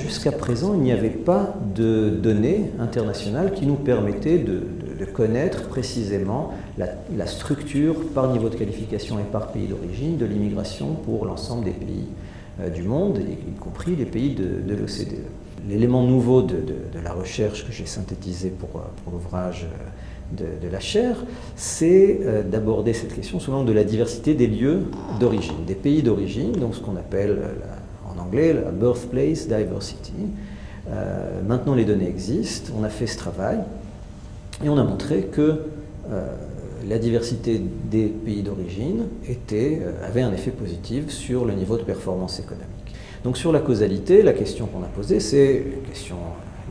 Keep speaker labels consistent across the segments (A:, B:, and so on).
A: jusqu'à présent, il n'y avait pas de données internationales qui nous permettaient de connaître précisément la structure par niveau de qualification et par pays d'origine de l'immigration pour l'ensemble des pays du monde, y compris les pays de l'OCDE. L'élément nouveau de la recherche que j'ai synthétisé pour l'ouvrage de la chaire, c'est d'aborder cette question sous l'angle de la diversité des lieux d'origine, des pays d'origine, donc ce qu'on appelle en anglais la birthplace diversity. Maintenant les données existent, on a fait ce travail et on a montré que la diversité des pays d'origine avait un effet positif sur le niveau de performance économique. Donc sur la causalité, la question qu'on a posée, c'est une question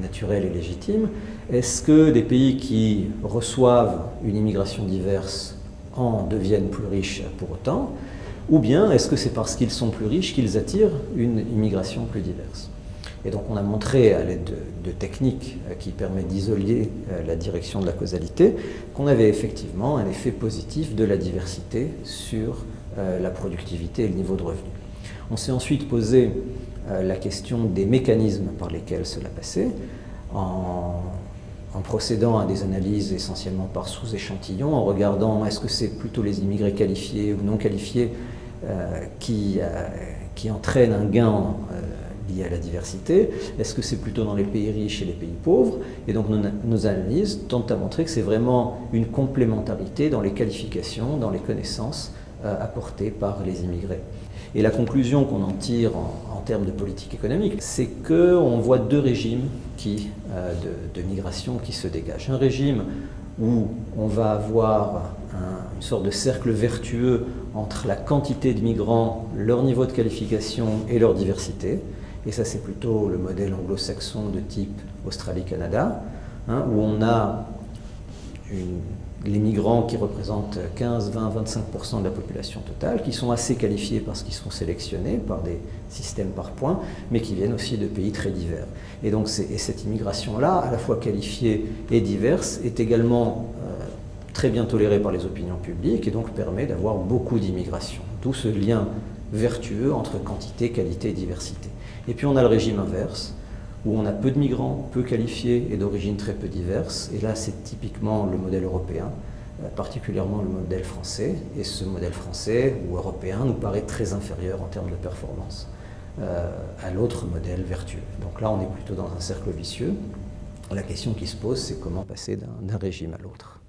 A: naturelle et légitime. Est-ce que des pays qui reçoivent une immigration diverse en deviennent plus riches pour autant? Ou bien est-ce que c'est parce qu'ils sont plus riches qu'ils attirent une immigration plus diverse? Et donc on a montré à l'aide de techniques qui permettent d'isoler la direction de la causalité qu'on avait effectivement un effet positif de la diversité sur la productivité et le niveau de revenu. On s'est ensuite posé la question des mécanismes par lesquels cela passait, en procédant à des analyses essentiellement par sous-échantillons, en regardant est-ce que c'est plutôt les immigrés qualifiés ou non qualifiés qui entraînent un gain lié à la diversité, est-ce que c'est plutôt dans les pays riches et les pays pauvres? Et donc nos analyses tentent à montrer que c'est vraiment une complémentarité dans les qualifications, dans les connaissances apportées par les immigrés. Et la conclusion qu'on en tire en termes de politique économique, c'est qu'on voit deux régimes de migration qui se dégagent. Un régime où on va avoir une sorte de cercle vertueux entre la quantité de migrants, leur niveau de qualification et leur diversité. Et ça, c'est plutôt le modèle anglo-saxon de type Australie-Canada, où on a les migrants qui représentent 15, 20, 25% de la population totale, qui sont assez qualifiés parce qu'ils sont sélectionnés par des systèmes par points, mais qui viennent aussi de pays très divers. Et donc cette immigration-là, à la fois qualifiée et diverse, est également très bien tolérée par les opinions publiques et donc permet d'avoir beaucoup d'immigration. D'où ce lien vertueux entre quantité, qualité et diversité. Et puis on a le régime inverse, où on a peu de migrants, peu qualifiés et d'origine très peu diverse. Et là, c'est typiquement le modèle européen, particulièrement le modèle français. Et ce modèle français ou européen nous paraît très inférieur en termes de performance à l'autre modèle vertueux. Donc là, on est plutôt dans un cercle vicieux. La question qui se pose, c'est comment passer d'un régime à l'autre.